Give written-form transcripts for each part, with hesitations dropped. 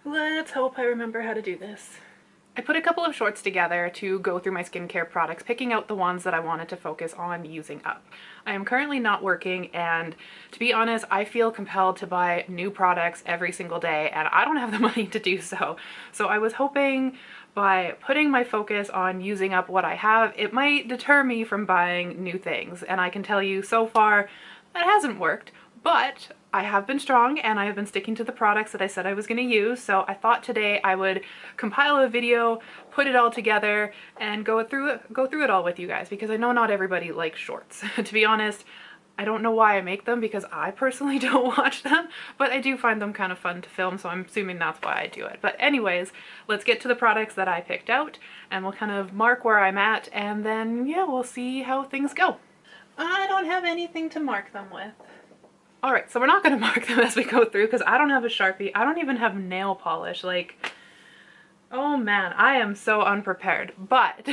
Let's hope I remember how to do this. I put a couple of shorts together to go through my skincare products, picking out the ones that I wanted to focus on using up. I am currently not working, and to be honest, I feel compelled to buy new products every single day, and I don't have the money to do so. So I was hoping by putting my focus on using up what I have, it might deter me from buying new things. And I can tell you so far that hasn't worked, but I have been strong and I have been sticking to the products that I said I was going to use. So I thought today I would compile a video, put it all together, and go through it all with you guys, because I know not everybody likes shorts. To be honest, I don't know why I make them, because I personally don't watch them, but I do find them kind of fun to film, so I'm assuming that's why I do it. But anyways, let's get to the products that I picked out, and we'll kind of mark where I'm at, and then yeah, we'll see how things go. I don't have anything to mark them with. Alright, so we're not going to mark them as we go through, because I don't have a Sharpie. I don't even have nail polish. Like, oh man, I am so unprepared. But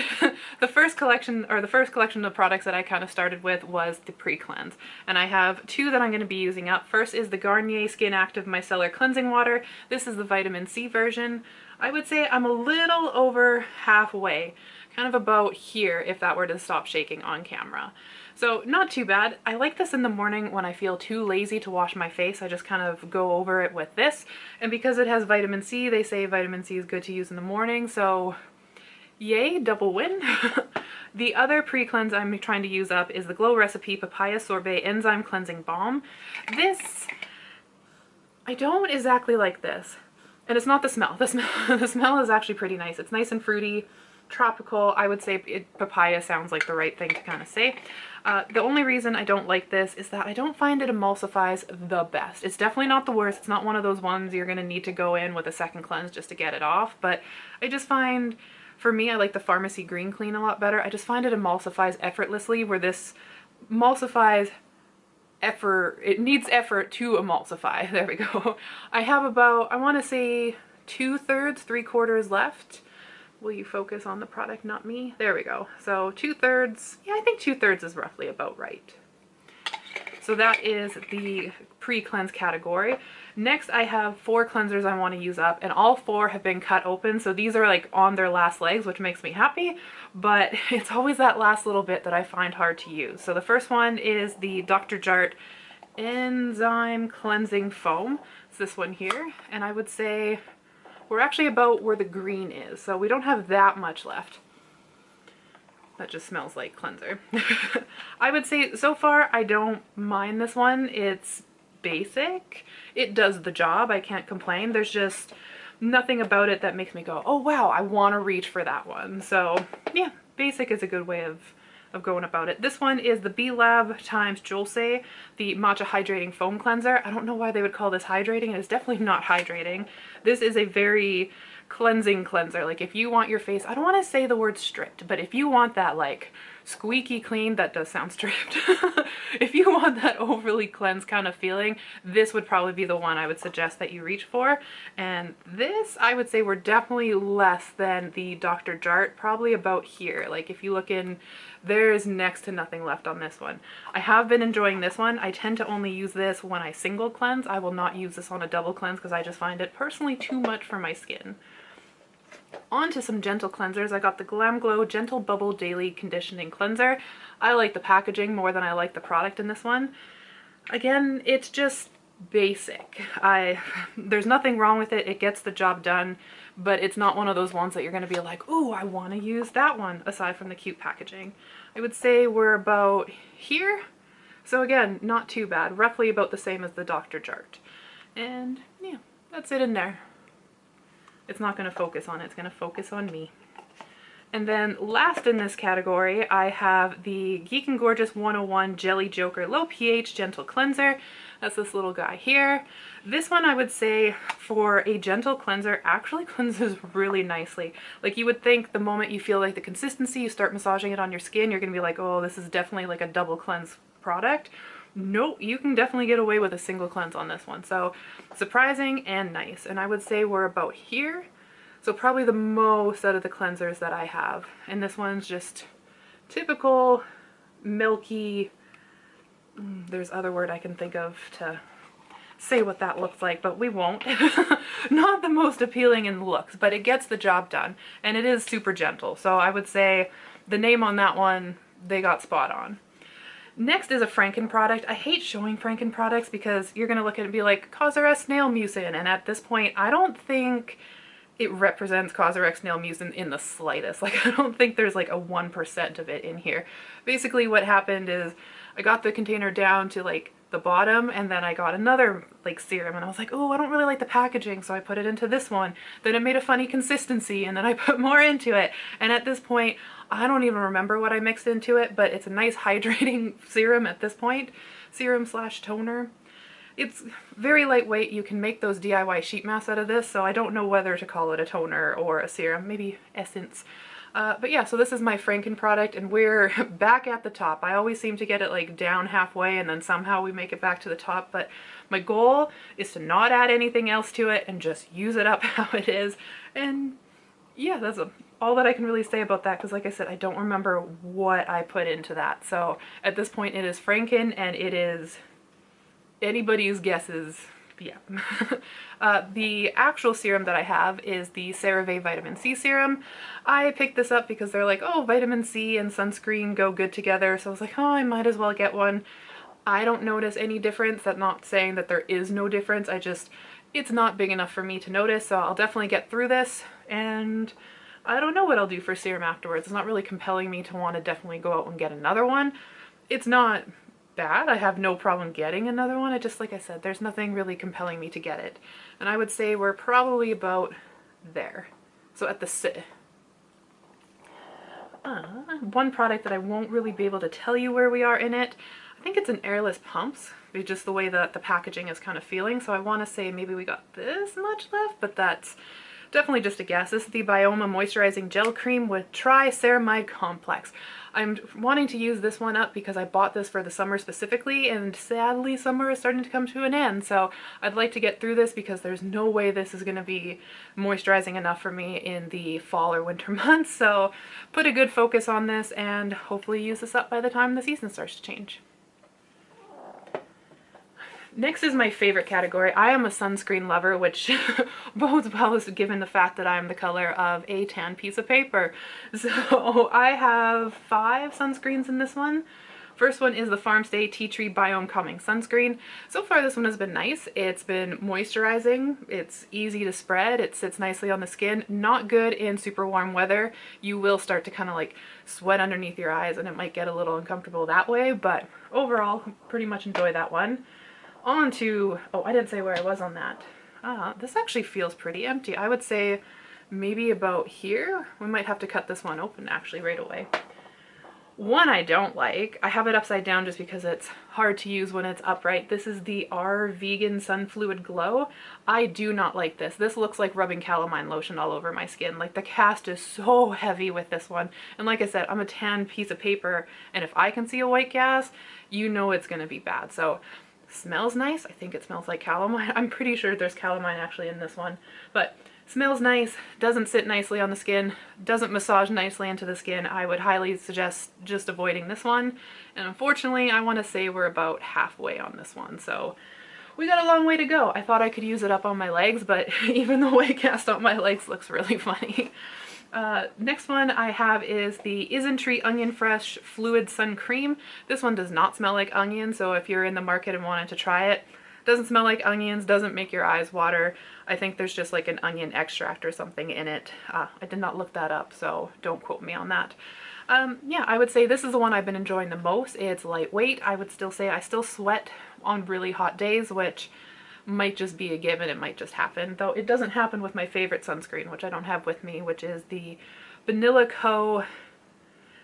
the first collection of products that I kind of started with was the pre-cleanse. And I have two that I'm going to be using up. First is the Garnier SkinActive Micellar Cleansing Water. This is the vitamin C version. I would say I'm a little over halfway, kind of about here if that were to stop shaking on camera. So not too bad. I like this in the morning when I feel too lazy to wash my face. I just kind of go over it with this. And because it has vitamin C, they say vitamin C is good to use in the morning, so yay, double win. The other pre-cleanse I'm trying to use up is the Glow Recipe Papaya Sorbet Enzyme Cleansing Balm. This, I don't exactly like this. And it's not the smell. The smell is actually pretty nice. It's nice and fruity, tropical. I would say papaya sounds like the right thing to kind of say. The only reason I don't like this is that I don't find it emulsifies the best. It's definitely not the worst. It's not one of those ones you're going to need to go in with a second cleanse just to get it off. But I just find, for me, I like the Pharmacy Green Clean a lot better. I just find it emulsifies effortlessly, where this emulsifies effort. It needs effort to emulsify. There we go. I have about, I want to say 2/3, 3/4 left. Will you focus on the product, not me? There we go. So 2/3, yeah, I think 2/3 is roughly about right. So that is the pre-cleanse category. Next, I have 4 cleansers I want to use up, and all 4 have been cut open. So these are like on their last legs, which makes me happy, but it's always that last little bit that I find hard to use. So the first one is the Dr. Jart Enzyme Cleansing Foam. It's this one here, and I would say we're actually about where the green is, so we don't have that much left. That just smells like cleanser. I would say so far I don't mind this one. It's basic. It does the job. I can't complain. There's just nothing about it that makes me go, oh wow, I want to reach for that one. So yeah, basic is a good way of going about it. This one is the BLAB times Jolse, the Matcha Hydrating Foam Cleanser. I don't know why they would call this hydrating. It is definitely not hydrating. This is a very cleansing cleanser. Like if you want your face, I don't want to say the word stripped, but if you want that like squeaky clean, that does sound stripped. If you want that overly cleansed kind of feeling, this would probably be the one I would suggest that you reach for. And this, I would say we're definitely less than the Dr. Jart, probably about here. Like if you look in, there's next to nothing left on this one. I have been enjoying this one. I tend to only use this when I single cleanse. I will not use this on a double cleanse because I just find it personally too much for my skin. On to some gentle cleansers. I got the GLAMGLOW GentleBubble Daily Conditioning Cleanser. I like the packaging more than I like the product in this one. Again, it's just basic. There's nothing wrong with it. It gets the job done, but it's not one of those ones that you're going to be like, ooh, I want to use that one, aside from the cute packaging. I would say we're about here. So again, not too bad. Roughly about the same as the Dr. Jart. And yeah, that's it in there. It's not going to focus on it, it's going to focus on me. And then last in this category, I have the Geek and Gorgeous 101 Jelly Joker Low pH Gentle Cleanser. That's this little guy here. This one, I would say, for a gentle cleanser, actually cleanses really nicely. Like you would think the moment you feel like the consistency, you start massaging it on your skin, you're going to be like, oh, this is definitely like a double cleanse product. Nope, you can definitely get away with a single cleanse on this one. So surprising and nice. And I would say we're about here. So probably the most out of the cleansers that I have. And this one's just typical milky, there's other word I can think of to say what that looks like, but we won't. Not the most appealing in looks, but it gets the job done, and it is super gentle. So I would say the name on that one, they got spot on. Next is a Frankened product. I hate showing Frankened products because you're going to look at it and be like, Cosrx nail mucin, and at this point, I don't think it represents Cosrx nail mucin in the slightest. Like, I don't think there's like a 1% of it in here. Basically what happened is I got the container down to like the bottom, and then I got another like serum, and I was like, oh, I don't really like the packaging, so I put it into this one. Then it made a funny consistency, and then I put more into it, and at this point I don't even remember what I mixed into it, but it's a nice hydrating serum at this point. Serum slash toner. It's very lightweight. You can make those DIY sheet masks out of this, so I don't know whether to call it a toner or a serum, maybe essence. But yeah, so this is my Frankened product, and we're back at the top. I always seem to get it like down halfway, and then somehow we make it back to the top, but my goal is to not add anything else to it and just use it up how it is. And yeah, that's all that I can really say about that, because like I said, I don't remember what I put into that. So at this point it is Frankened, and it is anybody's guesses. Yeah. The actual serum that I have is the CeraVe Vitamin C Serum. I picked this up because they're like, oh, vitamin C and sunscreen go good together, so I was like, oh, I might as well get one. I don't notice any difference. That's not saying that there is no difference, it's not big enough for me to notice, so I'll definitely get through this, and I don't know what I'll do for serum afterwards. It's not really compelling me to want to definitely go out and get another one. It's not bad. I have no problem getting another one. It just, like I said, there's nothing really compelling me to get it. And I would say we're probably about there. So at the one product that I won't really be able to tell you where we are in it, I think it's an airless pumps, just the way that the packaging is kind of feeling. So I want to say maybe we got this much left, but that's definitely just a guess. This is the BYOMA Moisturizing Gel Cream with Triceramide Complex. I'm wanting to use this one up because I bought this for the summer specifically, and sadly summer is starting to come to an end, so I'd like to get through this because there's no way this is going to be moisturizing enough for me in the fall or winter months. So put a good focus on this and hopefully use this up by the time the season starts to change. Next is my favorite category. I am a sunscreen lover, which bodes well given the fact that I'm the color of a tan piece of paper. So I have 5 sunscreens in this one. First one is the Farmstay Tea Tree Biome Calming Sunscreen. So far this one has been nice. It's been moisturizing, it's easy to spread, it sits nicely on the skin. Not good in super warm weather. You will start to kind of like sweat underneath your eyes and it might get a little uncomfortable that way, but overall pretty much enjoy that one. On to, oh, I didn't say where I was on that. This actually feels pretty empty. I would say maybe about here. We might have to cut this one open actually right away. One I don't like, I have it upside down just because it's hard to use when it's upright. This is the R Vegan Sun Fluid Glow. I do not like this. This looks like rubbing calamine lotion all over my skin. Like, the cast is so heavy with this one. And like I said, I'm a tan piece of paper, and if I can see a white cast, you know it's gonna be bad. So smells nice. I think it smells like calamine. I'm pretty sure there's calamine actually in this one, but smells nice, doesn't sit nicely on the skin, doesn't massage nicely into the skin. I would highly suggest just avoiding this one. And unfortunately, I want to say we're about halfway on this one, so we got a long way to go. I thought I could use it up on my legs, but even the white cast on my legs looks really funny. Next one I have is the isntree Onion Fresh Fluid Sun Cream. This one does not smell like onion, so if you're in the market and wanted to try it, doesn't smell like onions, doesn't make your eyes water. I think there's just like an onion extract or something in it. I did not look that up, so don't quote me on that. Yeah, I would say this is the one I've been enjoying the most. It's lightweight. I would still say I still sweat on really hot days, which might just be a given, it might just happen, though it doesn't happen with my favorite sunscreen, which I don't have with me, which is the Vanilla Co.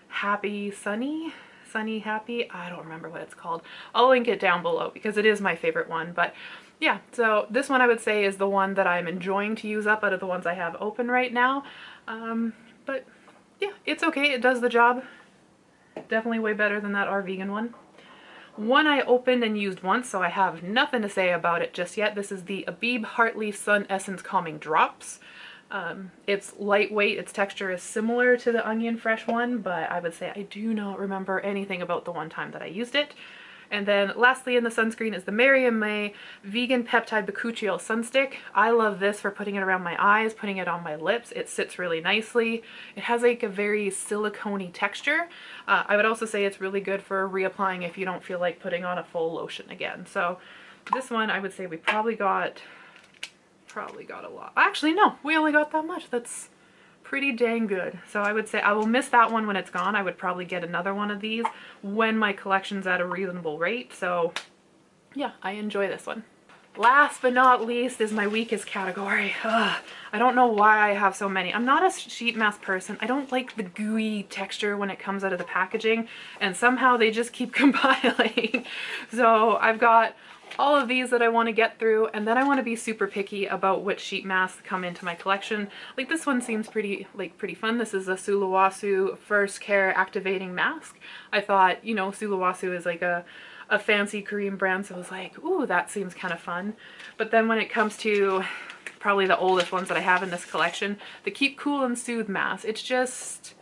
Happy Sunny Happy, I don't remember what it's called. I'll link it down below because it is my favorite one. But yeah, so this one I would say is the one that I'm enjoying to use up out of the ones I have open right now. But yeah, it's okay, it does the job. Definitely way better than that R Vegan one. One I opened and used once, so I have nothing to say about it just yet. This is the Abib Heartleaf Sun Essence Calming Drops. It's lightweight, its texture is similar to the Onion Fresh one, but I would say I do not remember anything about the one time that I used it. And then lastly in the sunscreen is the Biome Vegan Peptide Bakuchiol Sunstick. I love this for putting it around my eyes, putting it on my lips. It sits really nicely. It has like a very silicone-y texture. I would also say it's really good for reapplying if you don't feel like putting on a full lotion again. So this one I would say we probably got a lot. Actually, no, we only got that much. That's pretty dang good. So I would say I will miss that one when it's gone. I would probably get another one of these when my collection's at a reasonable rate. So yeah, I enjoy this one. Last but not least is my weakest category. Ugh, I don't know why I have so many. I'm not a sheet mask person. I don't like the gooey texture when it comes out of the packaging, and somehow they just keep compiling. So I've got all of these that I want to get through, and then I want to be super picky about which sheet masks come into my collection. Like this one seems pretty fun. This is a Sulawesi First Care Activating Mask. I thought, you know, Sulawesi is like a fancy Korean brand, so I was like, ooh, that seems kind of fun. But then when it comes to probably the oldest ones that I have in this collection, the Keep Cool and Soothe mask, it's just,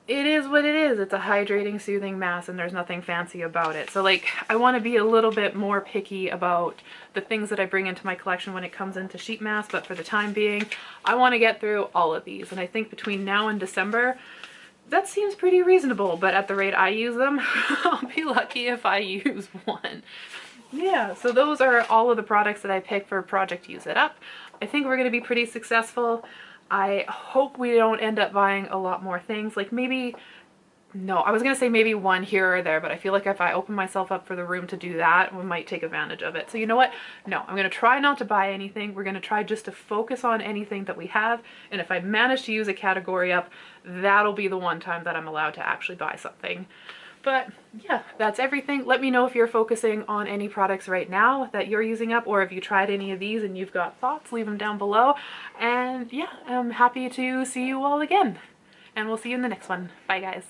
it is what it is. It's a hydrating, soothing mask, and there's nothing fancy about it. So like, I want to be a little bit more picky about the things that I bring into my collection when it comes into sheet masks, but for the time being, I want to get through all of these. And I think between now and December, that seems pretty reasonable, but at the rate I use them, I'll be lucky if I use one. Yeah, so those are all of the products that I picked for Project Use It Up. I think we're going to be pretty successful. I hope we don't end up buying a lot more things. Like maybe, no, I was going to say maybe one here or there, but I feel like if I open myself up for the room to do that, we might take advantage of it. So you know what? No, I'm going to try not to buy anything. We're going to try just to focus on anything that we have. And if I manage to use a category up, that'll be the one time that I'm allowed to actually buy something. But yeah, that's everything. Let me know if you're focusing on any products right now that you're using up, or if you tried any of these and you've got thoughts, leave them down below. And yeah, I'm happy to see you all again. And we'll see you in the next one. Bye guys.